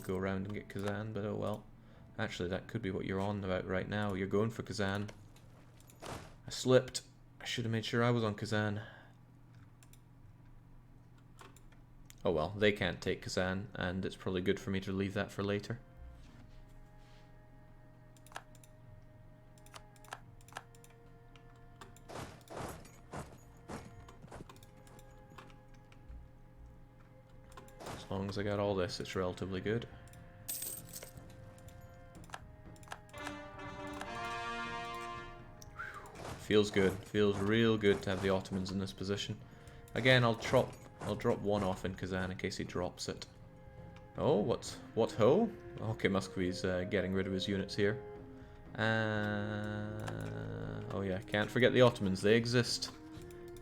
go around and get Kazan, but oh well. Actually, that could be what you're on about right now. You're going for Kazan. I slipped. I should have made sure I was on Kazan. Oh well, they can't take Kazan, and it's probably good for me to leave that for later. As long as I got all this, it's relatively good. Feels good. Feels real good to have the Ottomans in this position. Again, I'll drop one off in Kazan in case he drops it. Oh, what ho? Okay, Muscovy's getting rid of his units here. Oh yeah, can't forget the Ottomans. They exist.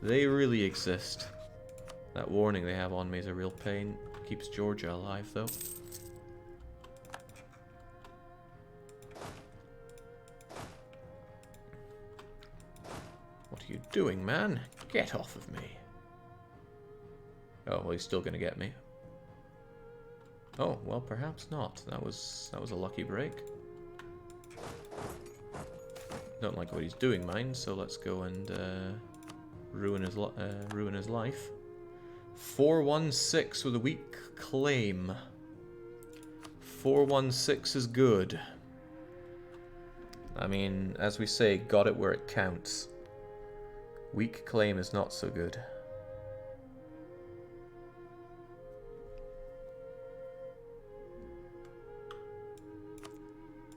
They really exist. That warning they have on me is a real pain. Keeps Georgia alive though. What are you doing, man? Get off of me. Oh, well, he's still gonna get me. Oh, well, perhaps not. That was a lucky break. Don't like what he's doing, mind, so let's go and ruin his life. 416 with a weak claim. 416 is good. I mean, as we say, got it where it counts. Weak claim is not so good.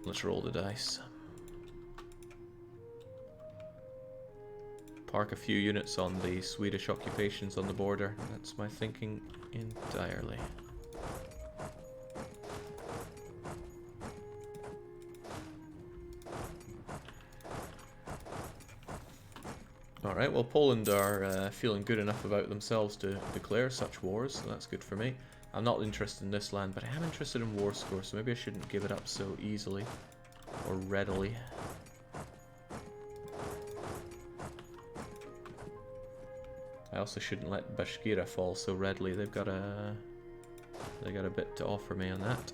Let's roll the dice. Park a few units on the Swedish occupations on the border. That's my thinking entirely. Alright, well, Poland are feeling good enough about themselves to declare such wars, so that's good for me. I'm not interested in this land, but I am interested in war score, so maybe I shouldn't give it up so easily or readily. I also shouldn't let Bashgird fall so readily. They got a bit to offer me on that.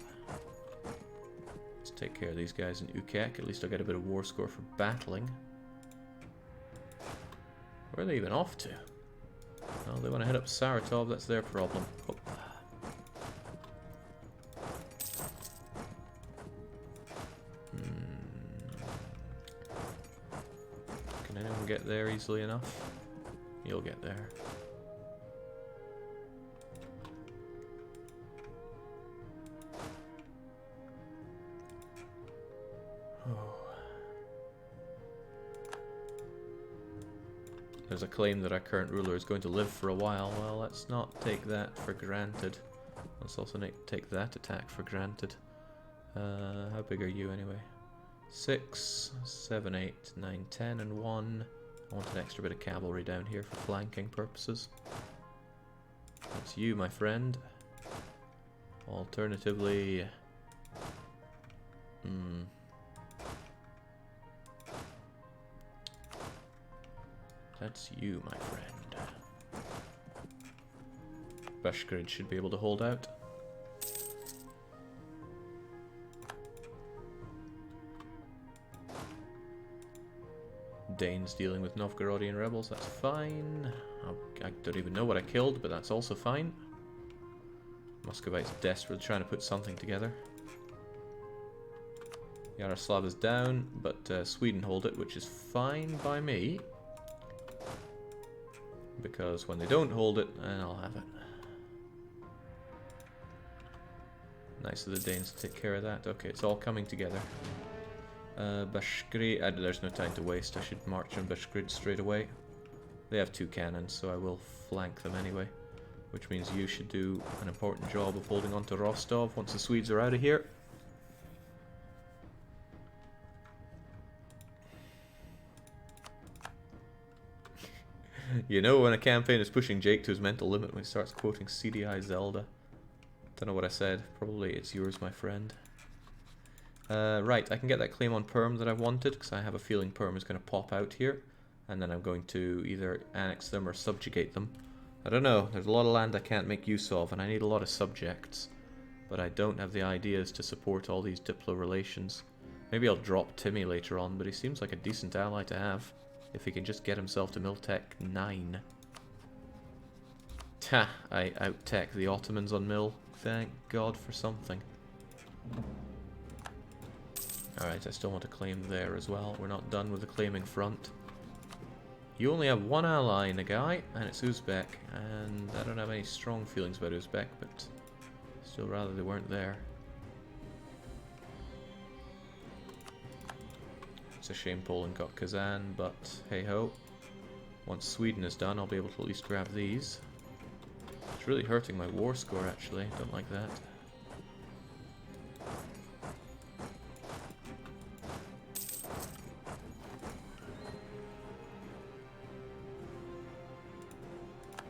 Let's take care of these guys in Ukek. At least I'll get a bit of war score for battling. Where are they even off to? Well, they want to head up Saratov. That's their problem. Oh. Can anyone get there easily enough? You'll get there. There's a claim that our current ruler is going to live for a while. Well, let's not take that for granted. Let's also take that attack for granted. How big are you anyway? 6, 7, 8, 9, 10, and 1. I want an extra bit of cavalry down here for flanking purposes. That's you, my friend. Alternatively... That's you, my friend. Bashgird should be able to hold out. Danes dealing with Novgorodian rebels, that's fine. I don't even know what I killed, but that's also fine. Muscovite's desperately trying to put something together. Yaroslav is down, but Sweden hold it, which is fine by me. Because when they don't hold it, then I'll have it. Nice of the Danes to take care of that. Okay, it's all coming together. Bashgird, there's no time to waste. I should march on Bashgird straight away. They have 2 cannons, so I will flank them anyway. Which means you should do an important job of holding on to Rostov once the Swedes are out of here. You know when a campaign is pushing Jake to his mental limit when he starts quoting CDI Zelda. Don't know what I said. Probably it's yours, my friend. Right, I can get that claim on Perm that I wanted, because I have a feeling Perm is going to pop out here. And then I'm going to either annex them or subjugate them. I don't know, there's a lot of land I can't make use of, and I need a lot of subjects. but I don't have the ideas to support all these Diplo relations. Maybe I'll drop Timmy later on, but he seems like a decent ally to have, if he can just get himself to Miltech 9. Ta! I out-tech the Ottomans on Mill. Thank God for something. Alright, I still want to claim there as well. We're not done with the claiming front. You only have one ally in the guy, and it's Uzbek. And I don't have any strong feelings about Uzbek, but still rather they weren't there. It's a shame Poland got Kazan, but hey-ho. Once Sweden is done, I'll be able to at least grab these. It's really hurting my war score, actually. Don't like that.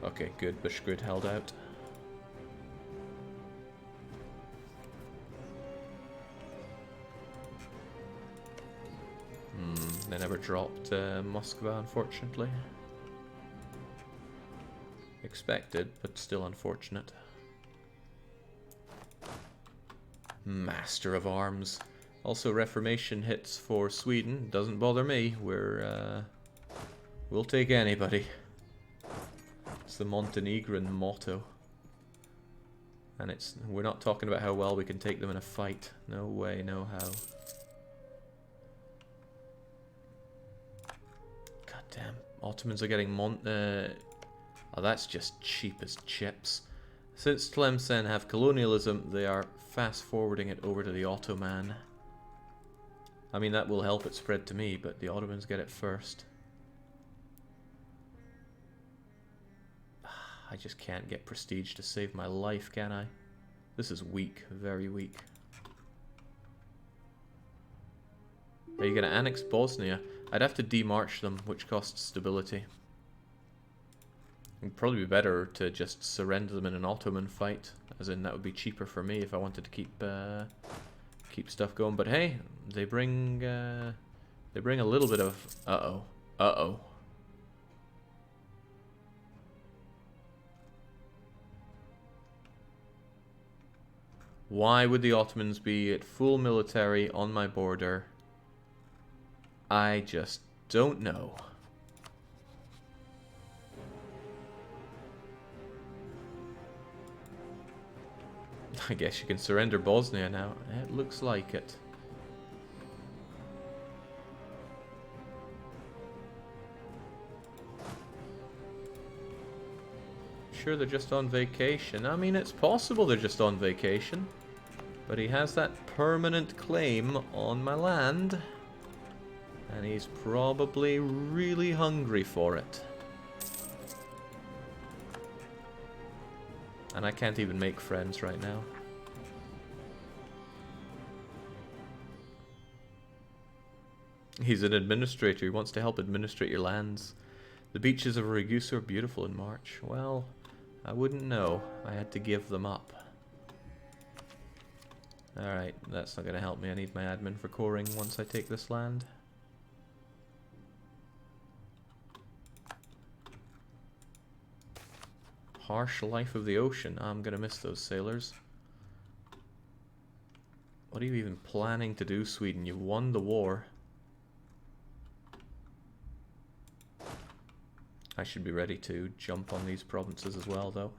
Okay, good. Bashgird held out. They never dropped Muscovy, unfortunately. Expected, but still unfortunate. Master of Arms. Also, Reformation hits for Sweden. Doesn't bother me. We'll take anybody. It's the Montenegrin motto. And we're not talking about how well we can take them in a fight. No way, no how. God damn. Ottomans are getting oh, that's just cheap as chips. Since Tlemcen have colonialism, they are fast forwarding it over to the Ottoman. I mean, that will help it spread to me, but the Ottomans get it first. I just can't get prestige to save my life, can I? This is weak, very weak. Are you going to annex Bosnia? I'd have to demarch them, which costs stability. It'd probably be better to just surrender them in an Ottoman fight, as in that would be cheaper for me if I wanted to keep stuff going. But hey, they bring a little bit of uh-oh. Why would the Ottomans be at full military on my border? I just don't know. I guess you can surrender Bosnia now. It looks like it. Sure, they're just on vacation. I mean, it's possible they're just on vacation. But he has that permanent claim on my land. And he's probably really hungry for it. And I can't even make friends right now. He's an administrator. He wants to help administrate your lands. The beaches of Ragusa are beautiful in March. Well, I wouldn't know. I had to give them up. Alright, that's not going to help me. I need my admin for coring once I take this land. Harsh life of the ocean. I'm going to miss those sailors. What are you even planning to do, Sweden? You've won the war. I should be ready to jump on these provinces as well, though.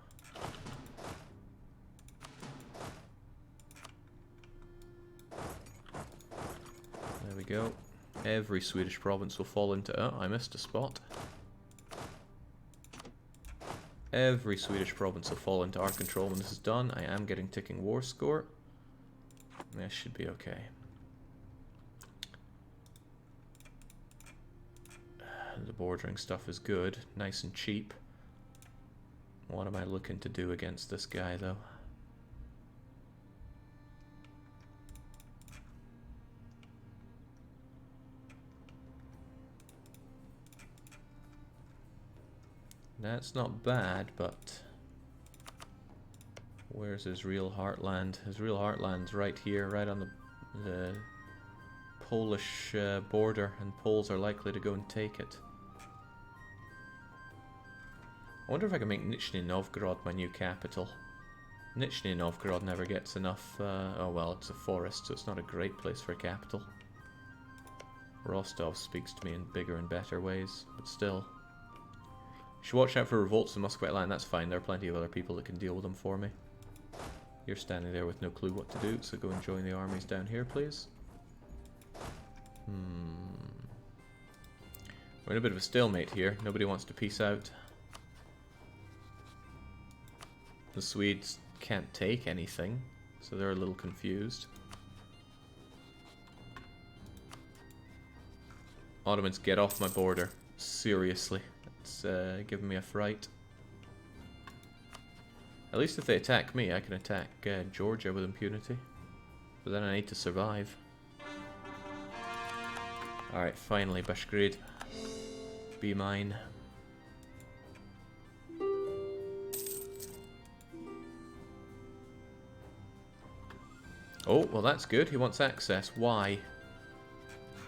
There we go. Every Swedish province will fall into... Oh, I missed a spot. Every Swedish province will fall into our control when this is done. I am getting ticking war score. This should be okay. The bordering stuff is good. Nice and cheap. What am I looking to do against this guy, though? That's not bad, but where's his real heartland? His real heartland's right here, right on the Polish border, and Poles are likely to go and take it. I wonder if I can make Nizhny Novgorod my new capital. Nizhny Novgorod never gets enough, oh well, it's a forest, so it's not a great place for a capital. Rostov speaks to me in bigger and better ways, but still. Should watch out for revolts in Muscovite land, that's fine, there are plenty of other people that can deal with them for me. You're standing there with no clue what to do, so go and join the armies down here, please. We're in a bit of a stalemate here, nobody wants to peace out. The Swedes can't take anything, so they're a little confused. Ottomans, get off my border. Seriously. It's giving me a fright. At least if they attack me, I can attack Georgia with impunity. But then I need to survive. Alright, finally, Bashgird. Be mine. Oh, well that's good. He wants access. Why?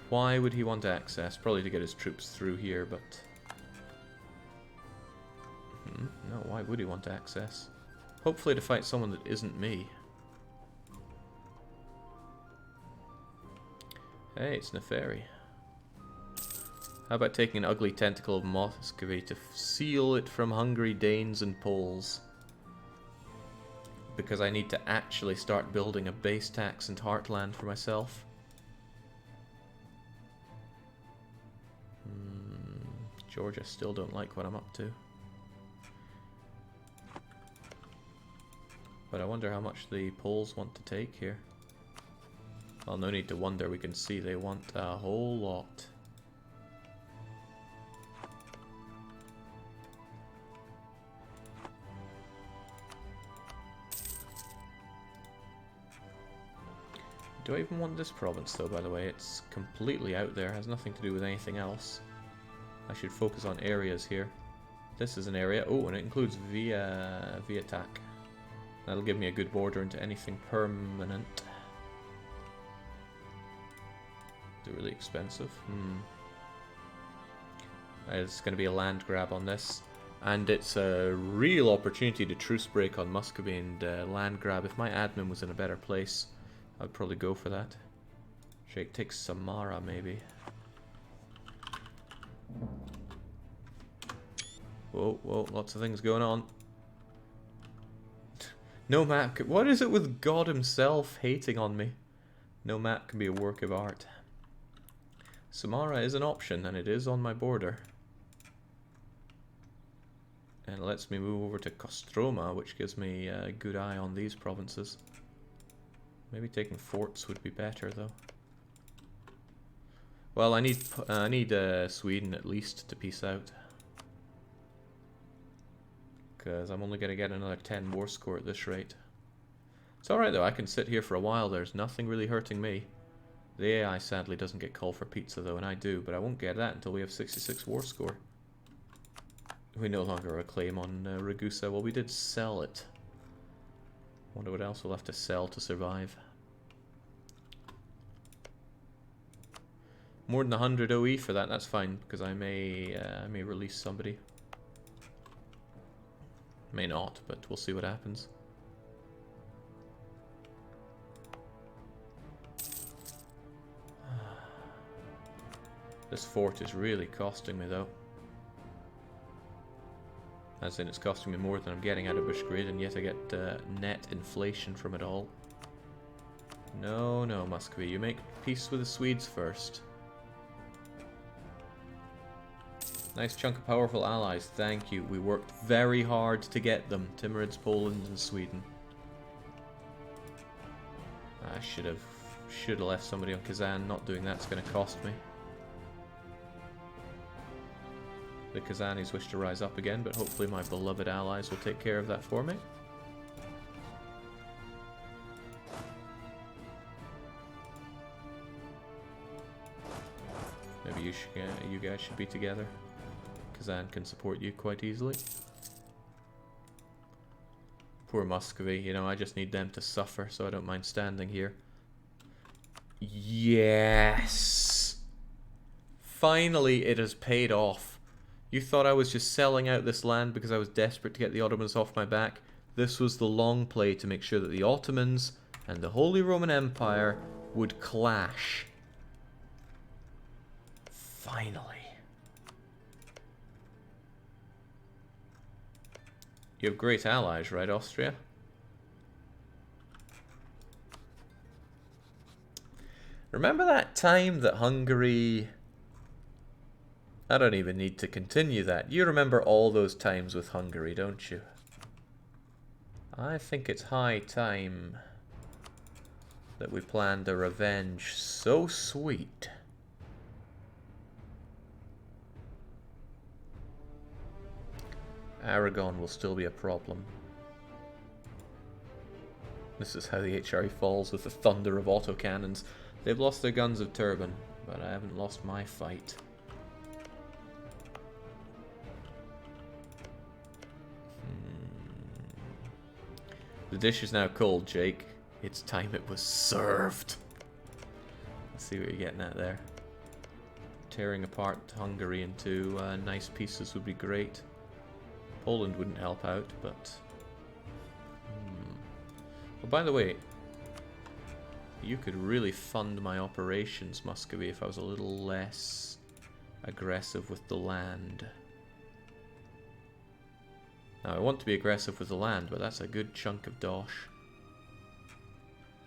Why would he want access? Probably to get his troops through here, but... no, why would he want access? Hopefully to fight someone that isn't me. Hey, it's Neferi. How about taking an ugly tentacle of Muscovy to seal it from Hungary, Danes and Poles? Because I need to actually start building a base tax and heartland for myself. Georgia still don't like what I'm up to. But I wonder how much the Poles want to take here. Well, no need to wonder, we can see they want a whole lot. Do I even want this province though, by the way? It's completely out there, has nothing to do with anything else. I should focus on areas here. This is an area, oh, and it includes Viatak. That'll give me a good border into anything permanent. They're really expensive. It's going to be a land grab on this. And it's a real opportunity to truce break on Muscovy and land grab. If my admin was in a better place, I'd probably go for that. Sheikh takes Samara, maybe. Whoa, whoa, lots of things going on. No map. What is it with God himself hating on me? No map can be a work of art. Samara is an option, and it is on my border. And it lets me move over to Kostroma, which gives me a good eye on these provinces. Maybe taking forts would be better, though. Well, I need Sweden at least to peace out. Because I'm only going to get another 10 war score at this rate. It's alright though, I can sit here for a while, there's nothing really hurting me. The AI sadly doesn't get called for pizza though, and I do, but I won't get that until we have 66 war score. We no longer have a claim on Ragusa. Well, we did sell it. Wonder what else we'll have to sell to survive. More than 100 OE for that, that's fine, because I may release somebody. May not, but we'll see what happens. This fort is really costing me though. As in, it's costing me more than I'm getting out of Bashgird, and yet I get net inflation from it all. No, no, Muscovy, you make peace with the Swedes first. Nice chunk of powerful allies, thank you. We worked very hard to get them. Timurids, Poland, and Sweden. I should have left somebody on Kazan. Not doing that's going to cost me. The Kazanis wish to rise up again, but hopefully my beloved allies will take care of that for me. Maybe you guys should be together. Kazan can support you quite easily. Poor Muscovy, you know, I just need them to suffer, so I don't mind standing here. Yes! Finally, it has paid off. You thought I was just selling out this land because I was desperate to get the Ottomans off my back? This was the long play to make sure that the Ottomans and the Holy Roman Empire would clash. Finally. You have great allies, right, Austria? Remember that time that Hungary... I don't even need to continue that. You remember all those times with Hungary, don't you? I think it's high time that we planned a revenge so sweet. Aragon will still be a problem. This is how the HRE falls with the thunder of autocannons. They've lost their guns of Turban, but I haven't lost my fight. The dish is now cold, Jake. It's time it was served. Let's see what you're getting at there. Tearing apart Hungary into nice pieces would be great. Poland wouldn't help out, but... Oh, by the way, you could really fund my operations, Muscovy, if I was a little less aggressive with the land. Now, I want to be aggressive with the land, but that's a good chunk of dosh.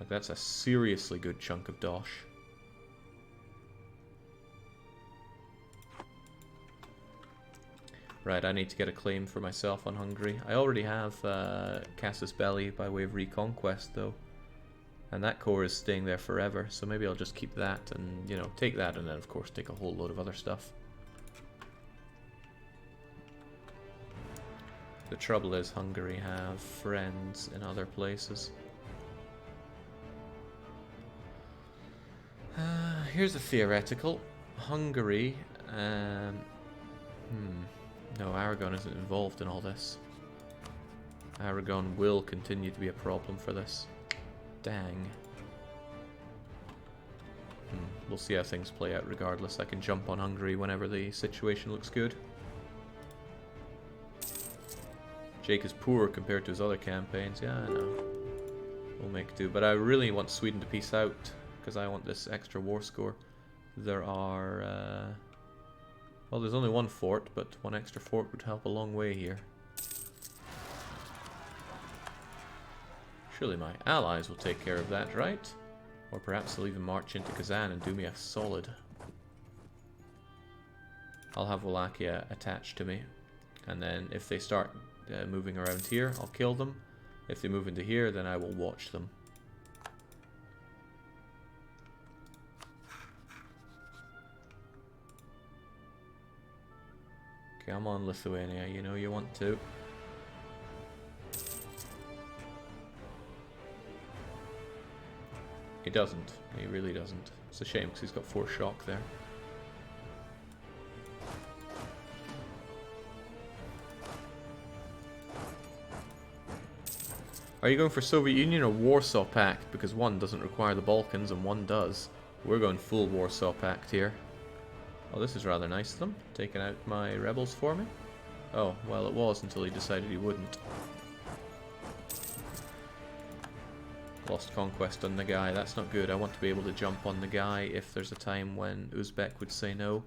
Like, that's a seriously good chunk of dosh. Right, I need to get a claim for myself on Hungary. I already have Casus Belli by way of reconquest, though. And that core is staying there forever, so maybe I'll just keep that and, you know, take that and then, of course, take a whole load of other stuff. The trouble is Hungary have friends in other places. Here's a theoretical. Hungary, no, Aragon isn't involved in all this. Aragon will continue to be a problem for this. Dang. We'll see how things play out regardless. I can jump on Hungary whenever the situation looks good. Jake is poor compared to his other campaigns. Yeah, I know. We'll make do. But I really want Sweden to peace out, because I want this extra war score. There are... well, there's only one fort, but one extra fort would help a long way here. Surely my allies will take care of that, right? Or perhaps they'll even march into Kazan and do me a solid. I'll have Wallachia attached to me. And then if they start moving around here, I'll kill them. If they move into here, then I will watch them. Come on, Lithuania, you know you want to. He doesn't. He really doesn't. It's a shame because he's got 4 shock there. Are you going for Soviet Union or Warsaw Pact? Because one doesn't require the Balkans and one does. We're going full Warsaw Pact here. Oh, this is rather nice of them, taking out my rebels for me. Oh, well, it was until he decided he wouldn't. Lost conquest on the guy, that's not good. I want to be able to jump on the guy if there's a time when Uzbek would say no.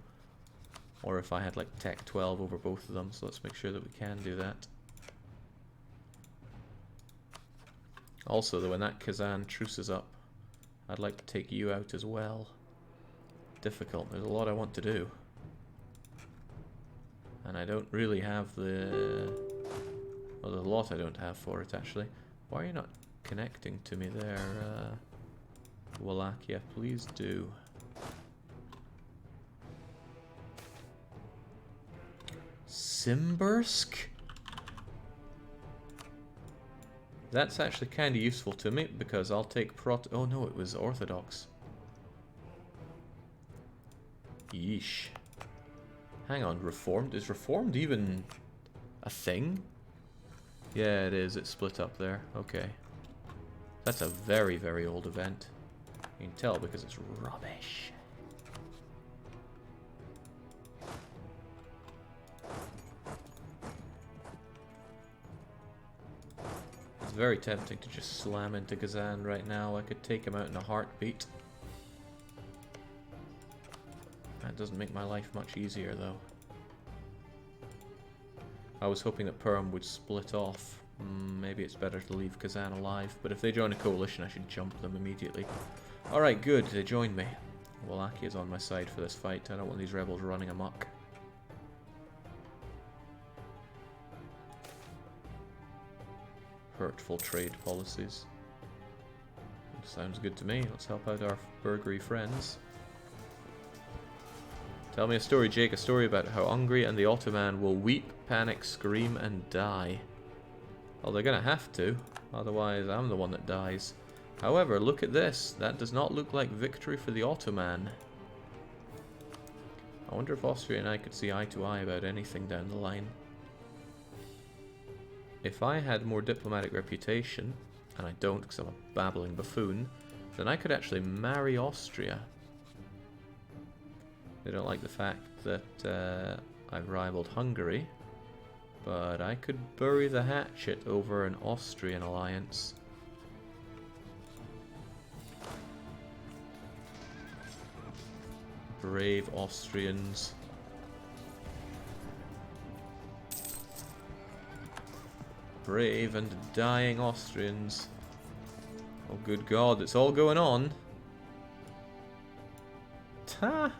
Or if I had like Tech 12 over both of them, so let's make sure that we can do that. Also, though, when that Kazan truce is up, I'd like to take you out as well. Difficult. There's a lot I want to do. And I don't really have the... well, there's a lot I don't have for it, actually. Why are you not connecting to me there, Wallachia? Please do. Simbursk? That's actually kind of useful to me, because I'll take oh no, it was Orthodox. Yeesh. Hang on, Reformed? Is Reformed even a thing? Yeah, it is. It's split up there. Okay. That's a very, very old event. You can tell because it's rubbish. very tempting to just slam into Kazan right now. I could take him out in a heartbeat. That doesn't make my life much easier, though. I was hoping that Perm would split off. Maybe it's better to leave Kazan alive, but if they join a coalition, I should jump them immediately. Alright, good, they joined me. Wallachia is on my side for this fight. I don't want these rebels running amok. Hurtful trade policies. Sounds good to me. Let's help out our burgery friends. Tell me a story, Jake. A story about how Hungary and the Ottoman will weep, panic, scream, and die. Well, they're gonna have to. Otherwise, I'm the one that dies. However, look at this. That does not look like victory for the Ottoman. I wonder if Austria and I could see eye to eye about anything down the line. If I had more diplomatic reputation, and I don't because I'm a babbling buffoon, then I could actually marry Austria. They don't like the fact that I've rivaled Hungary, but I could bury the hatchet over an Austrian alliance. Brave Austrians. Brave and dying Austrians. Oh good God, it's all going on. Ta!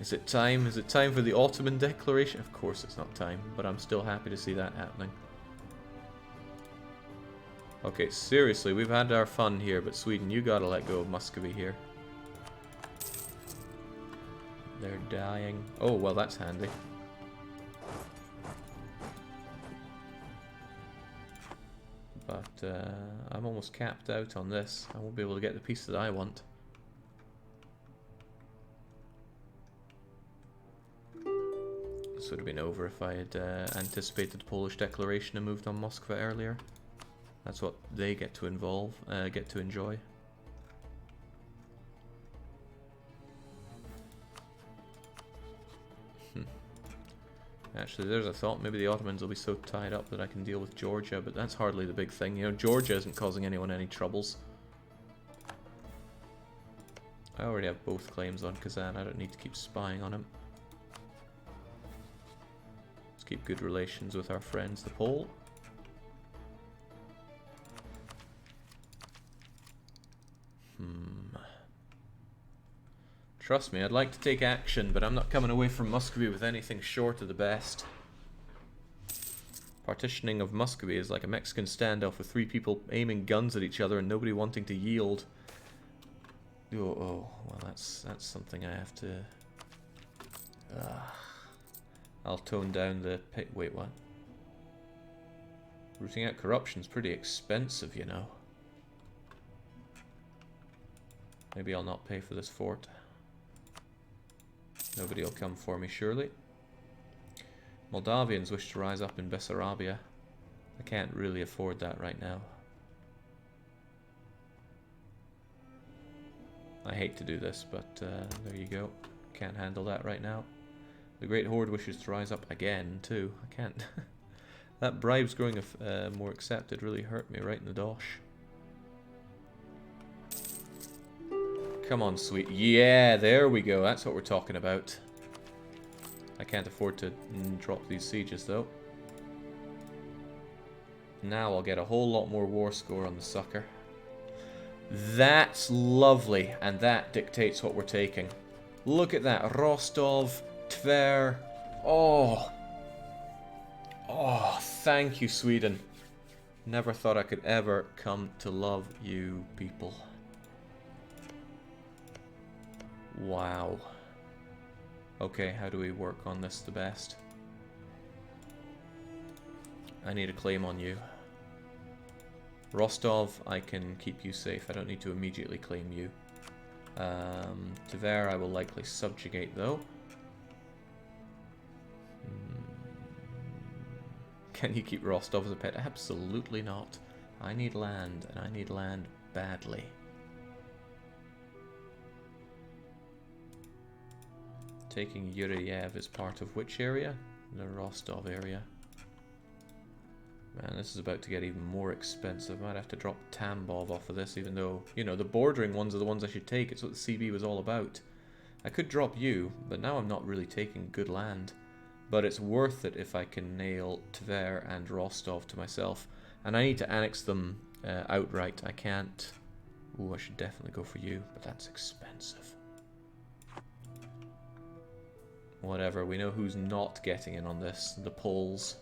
Is it time? Is it time for the Ottoman declaration? Of course it's not time, but I'm still happy to see that happening. Okay, seriously, we've had our fun here, but Sweden, you gotta let go of Muscovy here. They're dying. Oh, well, that's handy. But I'm almost capped out on this. I won't be able to get the piece that I want. This would have been over if I had anticipated the Polish declaration and moved on Moskva earlier. That's what they get to enjoy. Actually, there's a thought. Maybe the Ottomans will be so tied up that I can deal with Georgia, but that's hardly the big thing. You know, Georgia isn't causing anyone any troubles. I already have both claims on Kazan. I don't need to keep spying on him. Let's keep good relations with our friends, the Pole. Trust me, I'd like to take action, but I'm not coming away from Muscovy with anything short of the best. Partitioning of Muscovy is like a Mexican standoff with 3 people aiming guns at each other and nobody wanting to yield. Oh, well that's something I have to... I'll tone down the... Wait, what? Rooting out corruption's pretty expensive, you know. Maybe I'll not pay for this fort. Nobody will come for me, surely. Moldavians wish to rise up in Bessarabia. I can't really afford that right now. I hate to do this, but there you go. Can't handle that right now. The Great Horde wishes to rise up again, too. I can't... That bribes growing more accepted really hurt me right in the dosh. Come on, sweet. Yeah, there we go. That's what we're talking about. I can't afford to drop these sieges, though. Now I'll get a whole lot more war score on the sucker. That's lovely, and that dictates what we're taking. Look at that. Rostov, Tver. Oh. Oh, thank you, Sweden. Never thought I could ever come to love you people. Wow. Okay, how do we work on this the best? I need a claim on you. Rostov, I can keep you safe. I don't need to immediately claim you. Tver, I will likely subjugate, though. Can you keep Rostov as a pet? Absolutely not. I need land, and I need land badly. Taking Yuriev is part of which area? The Rostov area. Man, this is about to get even more expensive. Might have to drop Tambov off of this, even though, you know, the bordering ones are the ones I should take. It's what the CB was all about. I could drop you, but now I'm not really taking good land. But it's worth it if I can nail Tver and Rostov to myself. And I need to annex them outright. I can't... Ooh, I should definitely go for you, but that's expensive. Whatever, we know who's not getting in on this. The Poles.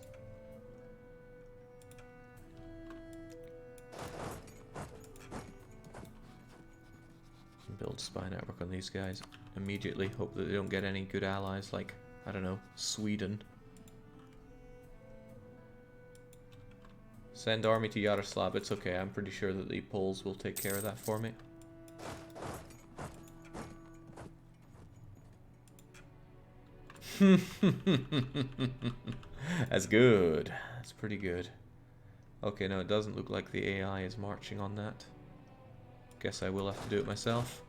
Build spy network on these guys immediately. Hope that they don't get any good allies like, I don't know, Sweden. Send army to Yaroslav. It's okay. I'm pretty sure that the Poles will take care of that for me. That's good. That's pretty good. Okay, no, it doesn't look like the AI is marching on that. Guess I will have to do it myself.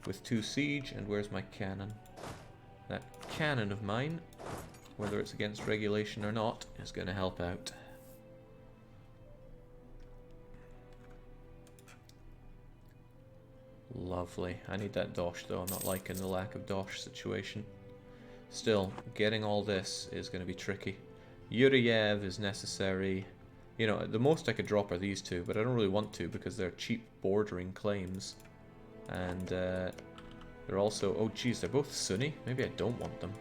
With 2 siege, and where's my cannon? That cannon of mine, whether it's against regulation or not, is going to help out. Lovely. I need that dosh though. I'm not liking the lack of dosh situation. Still, getting all this is going to be tricky. Yuriev is necessary. You know, the most I could drop are these two, but I don't really want to because they're cheap bordering claims. And they're also... Oh geez, they're both Sunni. Maybe I don't want them.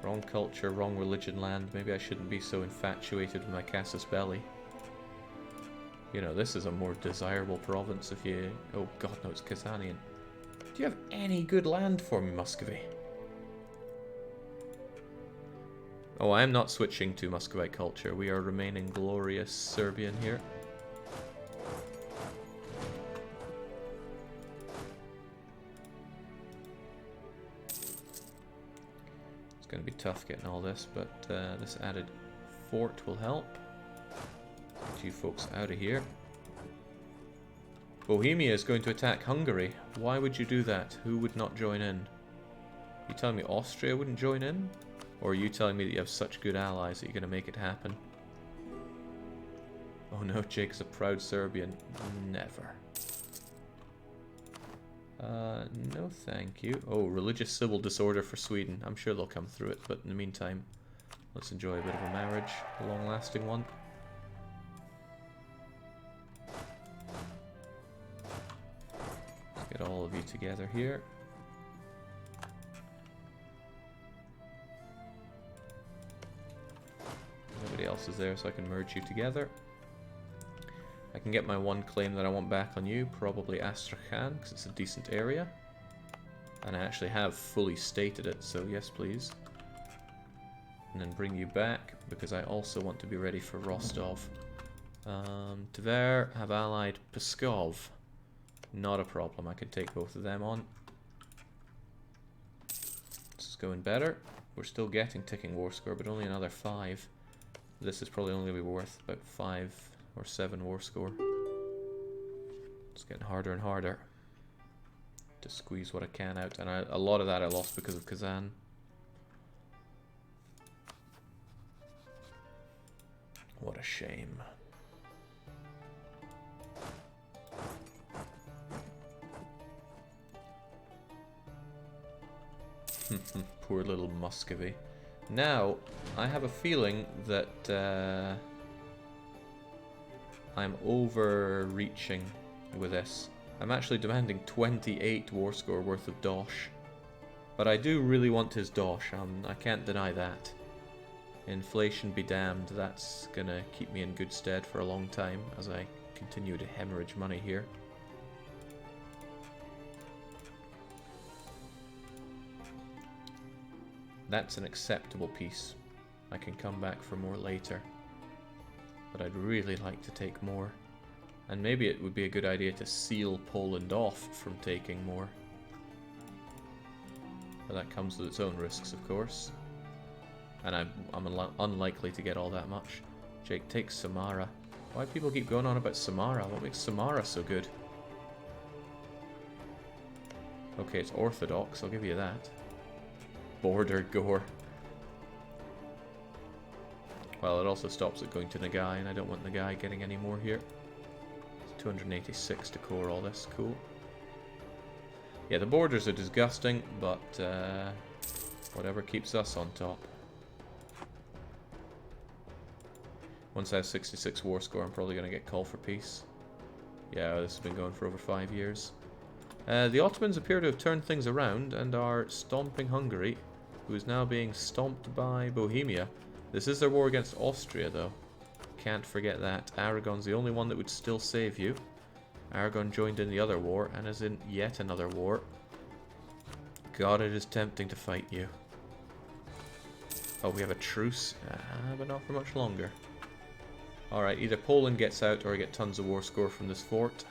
Wrong culture, wrong religion land. Maybe I shouldn't be so infatuated with my casus belli. You know, this is a more desirable province if you... Oh god, no, it's Kazanian. Do you have any good land for me, Muscovy? Oh, I am not switching to Muscovite culture. We are remaining glorious Serbian here. It's going to be tough getting all this, but this added fort will help. Get you folks out of here. Bohemia is going to attack Hungary. Why would you do that? Who would not join in? You telling me Austria wouldn't join in? Or are you telling me that you have such good allies that you're going to make it happen? Oh no, Jake's a proud Serbian. Never. No thank you. Oh, religious civil disorder for Sweden. I'm sure they'll come through it, but in the meantime, let's enjoy a bit of a marriage. A long-lasting one. Let's get all of you together here. Nobody else is there, so I can merge you together. I can get my one claim that I want back on you, probably Astrakhan, because it's a decent area. And I actually have fully stated it, so yes please. And then bring you back, because I also want to be ready for Rostov. Tver have allied Pskov. Not a problem, I can take both of them on. This is going better. We're still getting ticking war score, but only another 5. This is probably only going to be worth about 5 or 7 war score. It's getting harder and harder to squeeze what I can out, and a lot of that I lost because of Kazan. What a shame. Poor little Muscovy. Now, I have a feeling that I'm overreaching with this. I'm actually demanding 28 war score worth of dosh. But I do really want his dosh, I can't deny that. Inflation be damned, that's gonna keep me in good stead for a long time as I continue to hemorrhage money here. That's an acceptable piece. I can come back for more later. But I'd really like to take more. And maybe it would be a good idea to seal Poland off from taking more. But that comes with its own risks, of course. And I'm unlikely to get all that much. Jake takes Samara. Why people keep going on about Samara? What makes Samara so good? Okay, it's Orthodox, I'll give you that. Border Gore. Well, it also stops it going to Nagai, and I don't want Nagai getting any more here. It's 286 to core all this, cool. Yeah, the borders are disgusting, but whatever keeps us on top. Once I have 66 war score, I'm probably going to get call for peace. Yeah, this has been going for over 5 years. The Ottomans appear to have turned things around and are stomping Hungary, who is now being stomped by Bohemia. This is their war against Austria, though. Can't forget that. Aragon's the only one that would still save you. Aragon joined in the other war and is in yet another war. God, it is tempting to fight you. Oh, we have a truce, but not for much longer. Alright, either Poland gets out or I get tons of war score from this fort.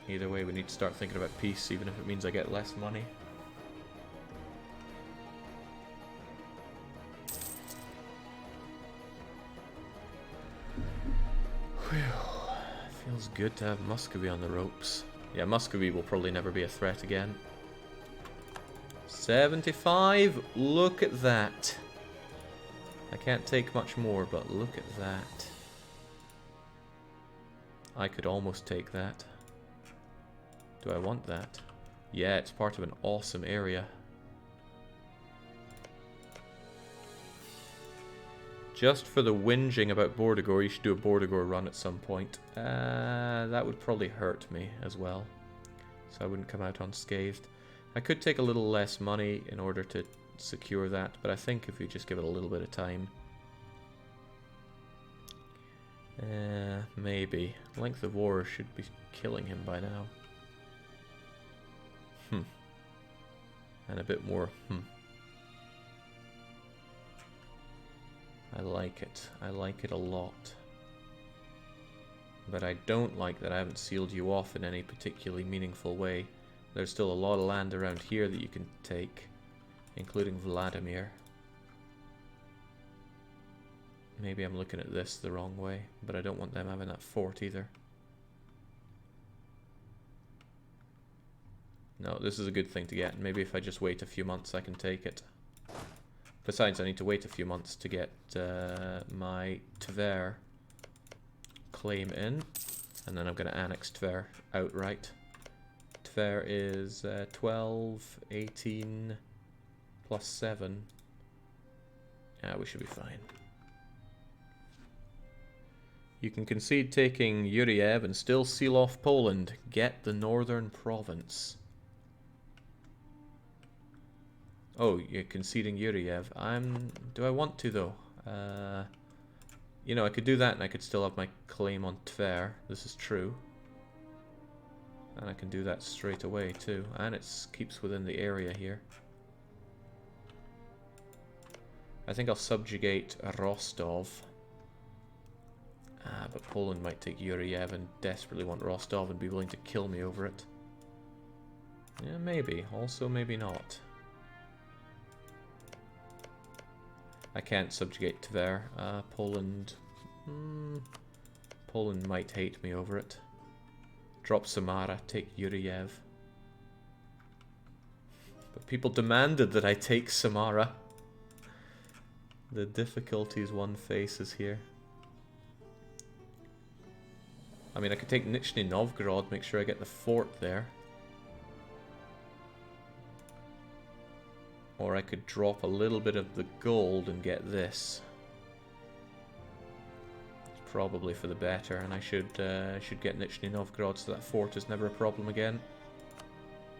Either way, we need to start thinking about peace, even if it means I get less money. Whew. Feels good to have Muscovy on the ropes. Yeah, Muscovy will probably never be a threat again. 75? Look at that. I can't take much more, but look at that. I could almost take that. Do I want that? Yeah, it's part of an awesome area. Just for the whinging about Bordogore, you should do a Bordogore run at some point. That would probably hurt me as well, so I wouldn't come out unscathed. I could take a little less money in order to secure that, but I think if you just give it a little bit of time. Maybe. Length of war should be killing him by now. And a bit more, I like it. I like it a lot. But I don't like that I haven't sealed you off in any particularly meaningful way. There's still a lot of land around here that you can take, including Vladimir. Maybe I'm looking at this the wrong way, but I don't want them having that fort either. No, this is a good thing to get. Maybe if I just wait a few months I can take it. Besides, I need to wait a few months to get my Tver claim in, and then I'm going to annex Tver outright. Tver is 12, 18, plus 7. Yeah, we should be fine. You can concede taking Yuriev and still seal off Poland. Get the northern province. Oh, you're conceding Yuriev. Do I want to, though? You know, I could do that and I could still have my claim on Tver. This is true. And I can do that straight away, too. And it keeps within the area here. I think I'll subjugate Rostov. But Poland might take Yuriev and desperately want Rostov and be willing to kill me over it. Yeah, maybe. Also, maybe not. I can't subjugate Tver. Poland... Poland might hate me over it. Drop Samara, take Yuriev. But people demanded that I take Samara. The difficulties one faces here. I mean, I could take Nizhny Novgorod, make sure I get the fort there. Or I could drop a little bit of the gold and get this. It's probably for the better, and I should get Nizhny Novgorod so that fort is never a problem again.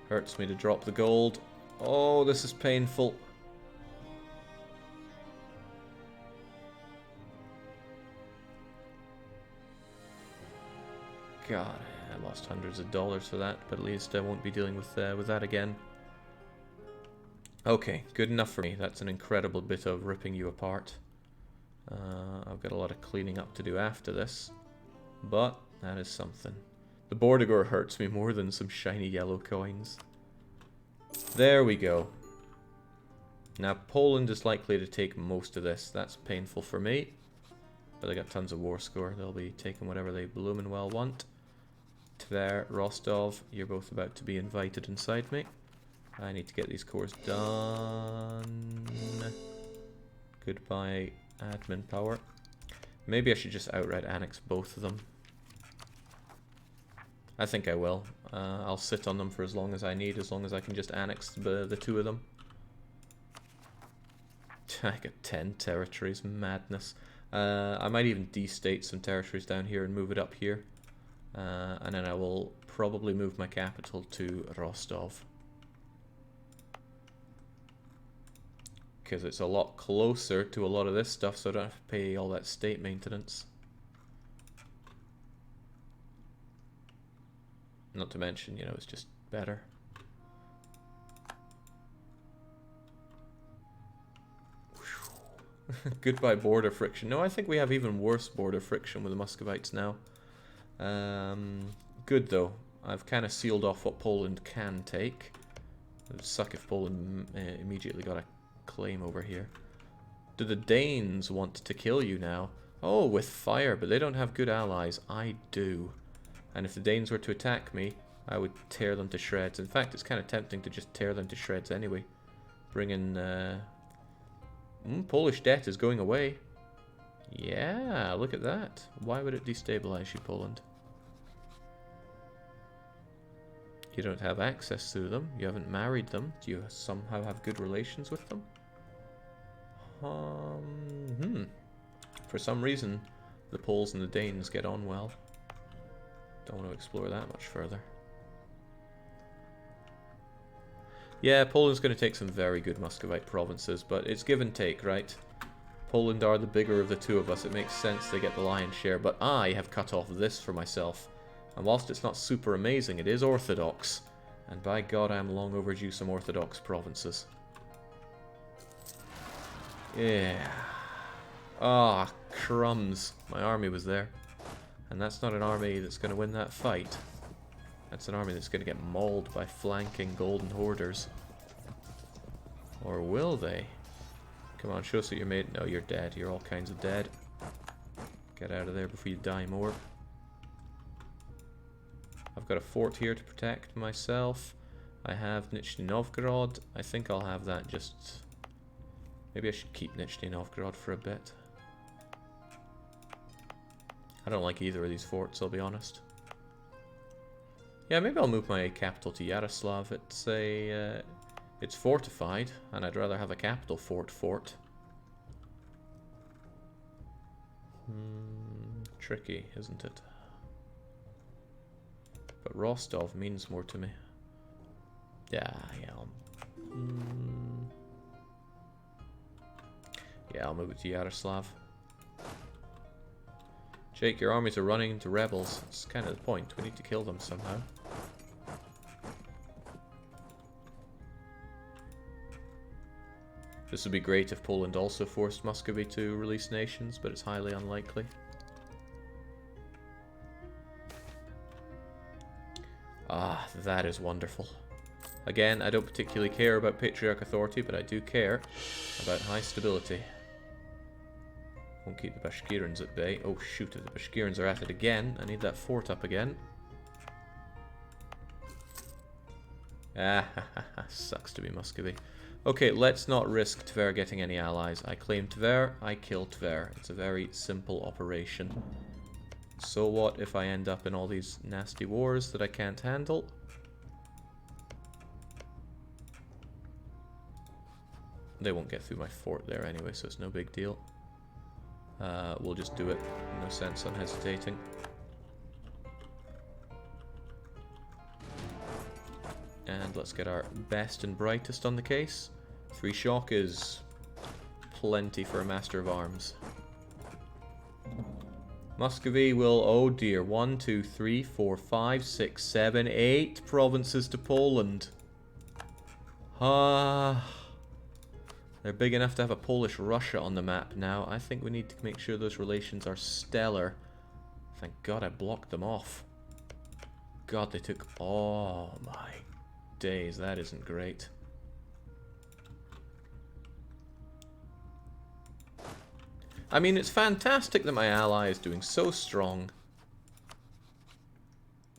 Hurts me to drop the gold. Oh, this is painful. God, I lost hundreds of dollars for that, but at least I won't be dealing with that again. Okay, good enough for me. That's an incredible bit of ripping you apart. I've got a lot of cleaning up to do after this, but that is something. The Bordogore hurts me more than some shiny yellow coins. There we go. Now Poland is likely to take most of this. That's painful for me. But they got tons of war score. They'll be taking whatever they bloomin' well want. Tver, Rostov, you're both about to be invited inside me. I need to get these cores done. Goodbye, admin power. Maybe I should just outright annex both of them. I think I will. I'll sit on them for as long as I need, as long as I can just annex the two of them. I got 10 territories, madness. I might even destate some territories down here and move it up here. And then I will probably move my capital to Rostov. Because it's a lot closer to a lot of this stuff, so I don't have to pay all that state maintenance. Not to mention, you know, it's just better. Goodbye border friction. No, I think we have even worse border friction with the Muscovites now. Good though. I've kind of sealed off what Poland can take. It would suck if Poland immediately got a claim over here. Do the Danes want to kill you now? Oh, with fire, but they don't have good allies. I do. And if the Danes were to attack me, I would tear them to shreds. In fact, it's kind of tempting to just tear them to shreds anyway. Bring in... Polish debt is going away. Yeah, look at that. Why would it destabilize you, Poland? You don't have access to them. You haven't married them. Do you somehow have good relations with them? For some reason, the Poles and the Danes get on well. Don't want to explore that much further. Yeah, Poland's going to take some very good Muscovite provinces, but it's give and take, right? Poland are the bigger of the two of us. It makes sense they get the lion's share, but I have cut off this for myself. And whilst it's not super amazing, it is Orthodox. And by God, I am long overdue some Orthodox provinces. Yeah. Ah, crumbs. My army was there. And that's not an army that's going to win that fight. That's an army that's going to get mauled by flanking golden hoarders. Or will they? Come on, show us what you're made. No, you're dead. You're all kinds of dead. Get out of there before you die more. I've got a fort here to protect myself. I have Nizhny Novgorod. I think I'll have that just... Maybe I should keep Nizhny Novgorod for a bit. I don't like either of these forts, I'll be honest. Yeah, maybe I'll move my capital to Yaroslav. It's a... it's fortified, and I'd rather have a capital fort. Tricky, isn't it? But Rostov means more to me. Yeah, I'll move it to Yaroslav. Jake, your armies are running into rebels. It's kind of the point. We need to kill them somehow. This would be great if Poland also forced Muscovy to release nations, but it's highly unlikely. Ah, that is wonderful. Again, I don't particularly care about Patriarch authority, but I do care about high stability. Won't keep the Bashgirds at bay. Oh shoot, if the Bashgirds are at it again, I need that fort up again. Ah, sucks to be Muscovy. Okay, let's not risk Tver getting any allies. I claim Tver, I kill Tver. It's a very simple operation. So what if I end up in all these nasty wars that I can't handle? They won't get through my fort there anyway, so it's no big deal. We'll just do it. No sense unhesitating. And let's get our best and brightest on the case. 3 shock is plenty for a Master of Arms. Muscovy will, oh dear, 1, 2, 3, 4, 5, 6, 7, 8 provinces to Poland. They're big enough to have a Polish Russia on the map now. I think we need to make sure those relations are stellar. Thank God I blocked them off. God, they took... Oh my days, that isn't great. I mean, it's fantastic that my ally is doing so strong.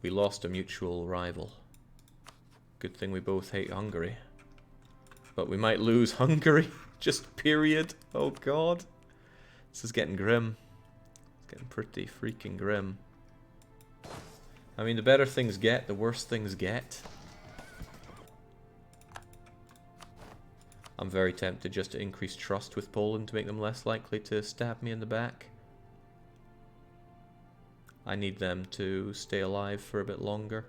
We lost a mutual rival. Good thing we both hate Hungary. But we might lose Hungary. Just period. Oh god. This is getting grim. It's getting pretty freaking grim. I mean, the better things get, the worse things get. I'm very tempted just to increase trust with Poland to make them less likely to stab me in the back. I need them to stay alive for a bit longer.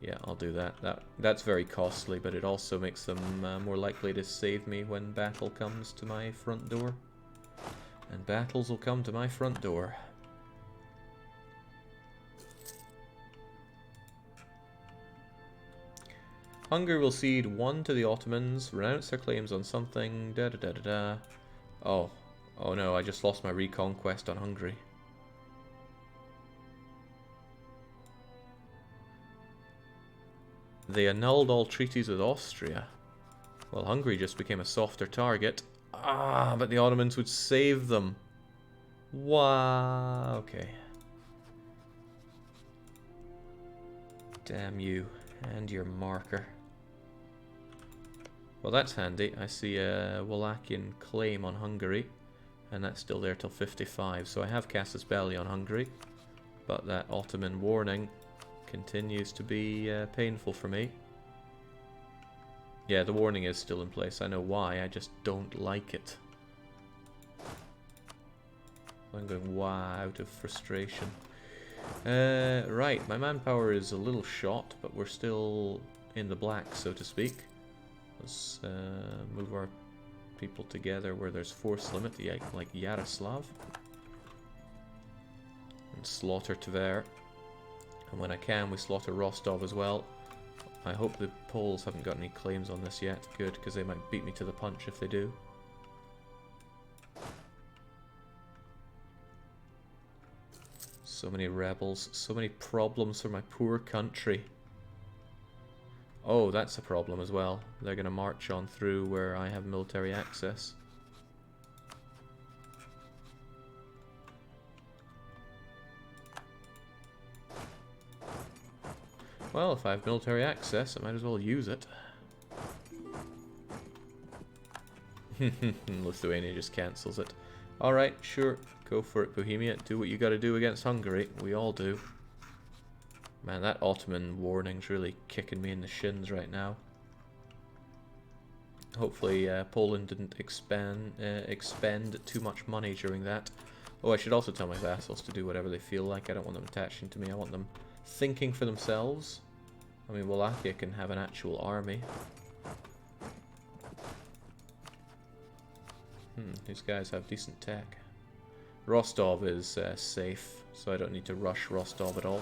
Yeah, I'll do that. That's very costly, but it also makes them more likely to save me when battle comes to my front door. And battles will come to my front door. Hungary will cede 1 to the Ottomans, renounce their claims on something, da da da da da. Oh. Oh no, I just lost my reconquest on Hungary. They annulled all treaties with Austria. Well, Hungary just became a softer target. Ah, but the Ottomans would save them. Wow, okay. Damn you, and your marker. Well, that's handy. I see a Wallachian claim on Hungary, and that's still there till 55. So I have Casus Belli on Hungary, but that Ottoman warning continues to be painful for me. Yeah, the warning is still in place. I know why, I just don't like it. I'm going wow out of frustration. Right, my manpower is a little shot, but we're still in the black, so to speak. Let's move our people together where there's force limit, like Yaroslav. And slaughter Tver. And when I can, we slaughter Rostov as well. I hope the Poles haven't got any claims on this yet. Good, because they might beat me to the punch if they do. So many rebels, so many problems for my poor country. Oh, that's a problem as well. They're going to march on through where I have military access. Well, if I have military access, I might as well use it. Lithuania just cancels it. Alright, sure. Go for it, Bohemia. Do what you gotta do against Hungary. We all do. Man, that Ottoman warning's really kicking me in the shins right now. Hopefully Poland didn't expend too much money during that. Oh, I should also tell my vassals to do whatever they feel like. I don't want them attaching to me. I want them thinking for themselves. I mean, Wallachia can have an actual army. These guys have decent tech. Rostov is safe, so I don't need to rush Rostov at all.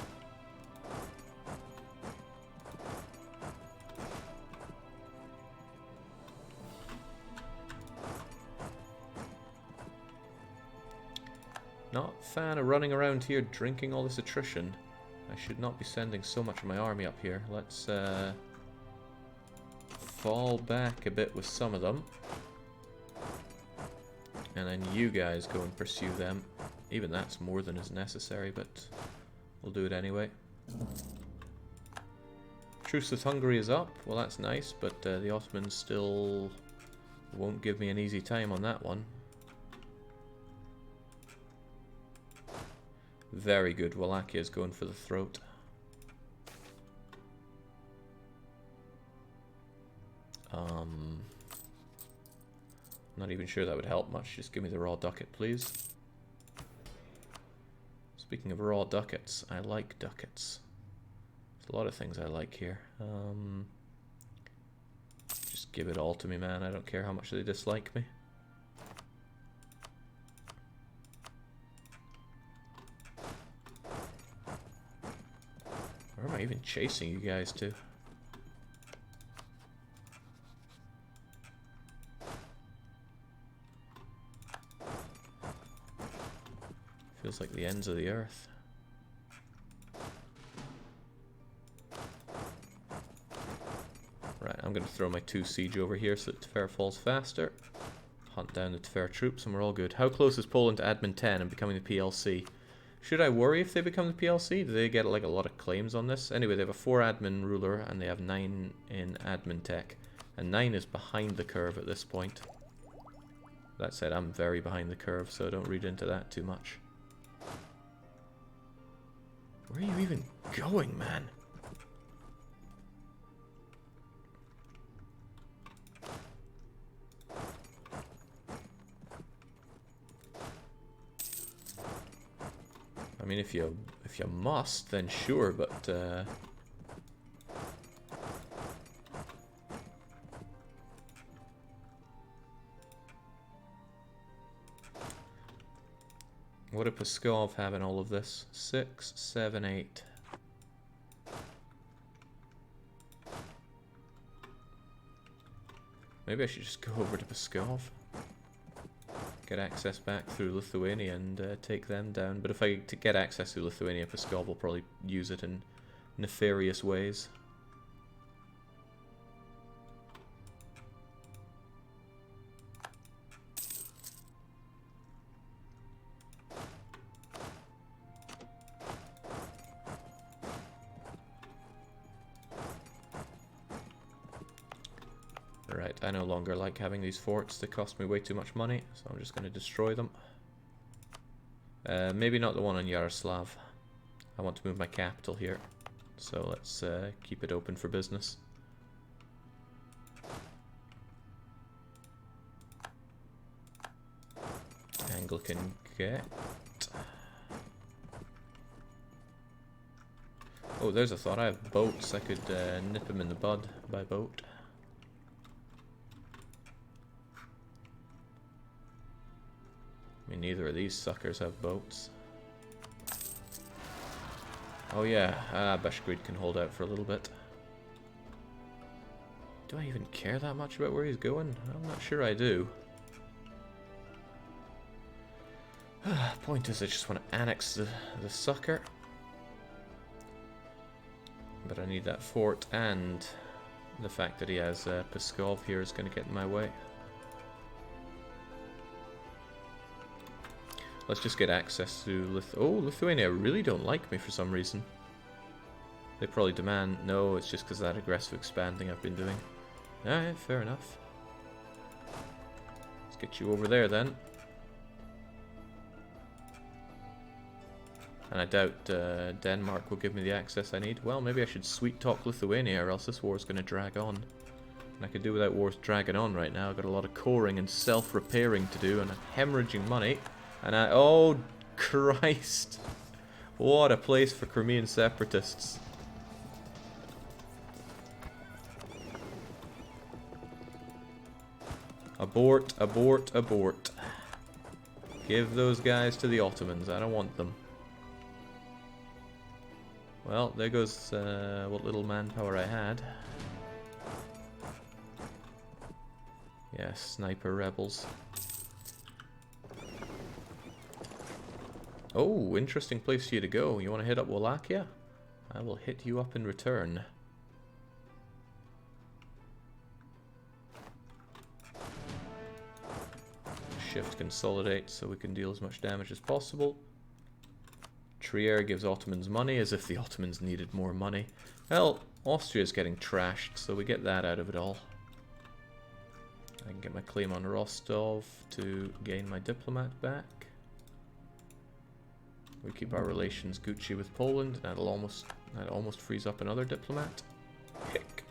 Not a fan of running around here drinking all this attrition. I should not be sending so much of my army up here. Let's fall back a bit with some of them. And then you guys go and pursue them. Even that's more than is necessary, but we'll do it anyway. Truce with Hungary is up. Well, that's nice, but the Ottomans still won't give me an easy time on that one. Very good. Wallachia is going for the throat. Not even sure that would help much. Just give me the raw ducat, please. Speaking of raw ducats, I like ducats. There's a lot of things I like here. Just give it all to me, man. I don't care how much they dislike me. Where am I even chasing you guys to? Feels like the ends of the earth. Right, I'm going to throw my 2 siege over here so that Tver falls faster. Hunt hunt down the Tver troops and we're all good. How close is Poland to Admin 10 and becoming the PLC? Should I worry if they become the PLC? Do they get like a lot of claims on this? Anyway, they have a 4 admin ruler and they have 9 in admin tech. And 9 is behind the curve at this point. That said, I'm very behind the curve, so don't read into that too much. Where are you even going, man? I mean, if you must, then sure, but what do Pskov have in all of this? 6, 7, 8. Maybe I should just go over to Pskov. Get access back through Lithuania and take them down. But if I to get access to Lithuania, Pskov will probably use it in nefarious ways. Right, I no longer like having these forts. They cost me way too much money, so I'm just going to destroy them. Maybe not the one on Yaroslav. I want to move my capital here, so let's keep it open for business. Anglican get. Oh, there's a thought. I have boats. I could nip them in the bud by boat. I mean, neither of these suckers have boats. Oh yeah, Bashgird can hold out for a little bit. Do I even care that much about where he's going? I'm not sure I do. Point is, I just want to annex the sucker. But I need that fort, and the fact that he has Pskov here is going to get in my way. Let's just get access to Lithuania really don't like me for some reason. They probably demand... No, it's just because of that aggressive expanding I've been doing. Alright, fair enough. Let's get you over there then. And I doubt Denmark will give me the access I need. Well, maybe I should sweet talk Lithuania, or else this war is going to drag on. And I could do without wars dragging on right now. I've got a lot of coring and self-repairing to do, and I'm hemorrhaging money. And oh Christ, what a place for Crimean separatists. Abort, abort, abort. Give those guys to the Ottomans, I don't want them. Well, there goes what little manpower I had. Yeah, sniper rebels. Oh, interesting place for you to go. You want to hit up Wallachia? I will hit you up in return. Shift consolidate so we can deal as much damage as possible. Trier gives Ottomans money as if the Ottomans needed more money. Well, Austria's getting trashed, so we get that out of it all. I can get my claim on Rostov to gain my diplomat back. We keep our relations Gucci with Poland. That almost frees up another diplomat. Hick.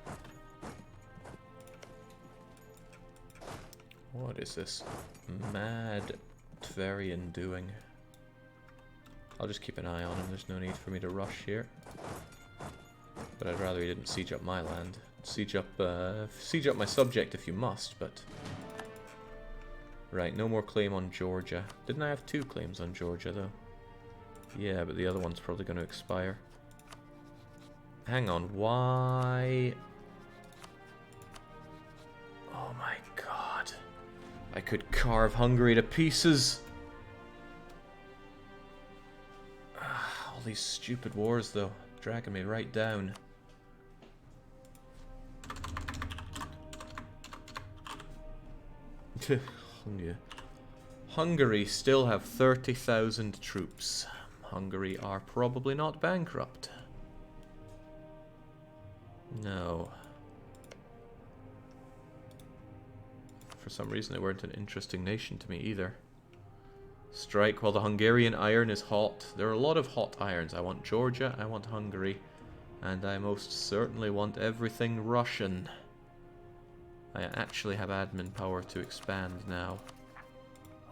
What is this mad Tverian doing? I'll just keep an eye on him. There's no need for me to rush here. But I'd rather he didn't siege up my land. Siege up my subject if you must, but... Right, no more claim on Georgia. Didn't I have 2 claims on Georgia, though? Yeah, but the other one's probably going to expire. Hang on, why... Oh my god. I could carve Hungary to pieces! All these stupid wars, though, dragging me right down. Hungary still have 30,000 troops. Hungary are probably not bankrupt. No. For some reason, they weren't an interesting nation to me either. Strike while the Hungarian iron is hot. There are a lot of hot irons. I want Georgia, I want Hungary, and I most certainly want everything Russian. I actually have admin power to expand now.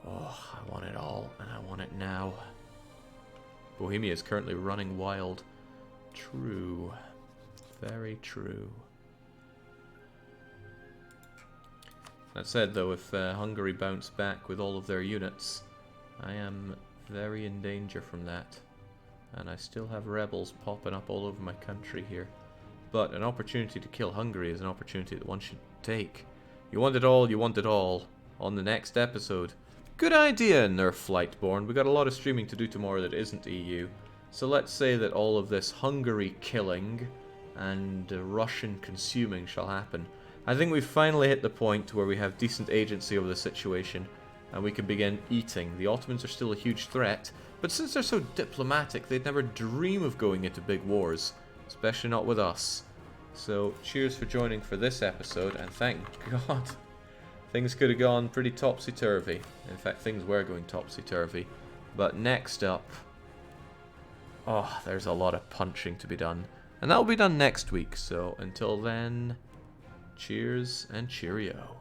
Oh, I want it all, and I want it now. Bohemia is currently running wild. True. Very true. That said, though, if Hungary bounce back with all of their units, I am very in danger from that. And I still have rebels popping up all over my country here. But an opportunity to kill Hungary is an opportunity that one should take. You want it all, you want it all. On the next episode. Good idea, Nerf Flightborn. We got a lot of streaming to do tomorrow that isn't EU. So let's say that all of this Hungary killing and Russian consuming shall happen. I think we've finally hit the point where we have decent agency over the situation and we can begin eating. The Ottomans are still a huge threat, but since they're so diplomatic, they'd never dream of going into big wars, especially not with us. So cheers for joining for this episode, and thank God. Things could have gone pretty topsy-turvy. In fact, things were going topsy-turvy. But next up... oh, there's a lot of punching to be done. And that'll be done next week, so until then... cheers and cheerio.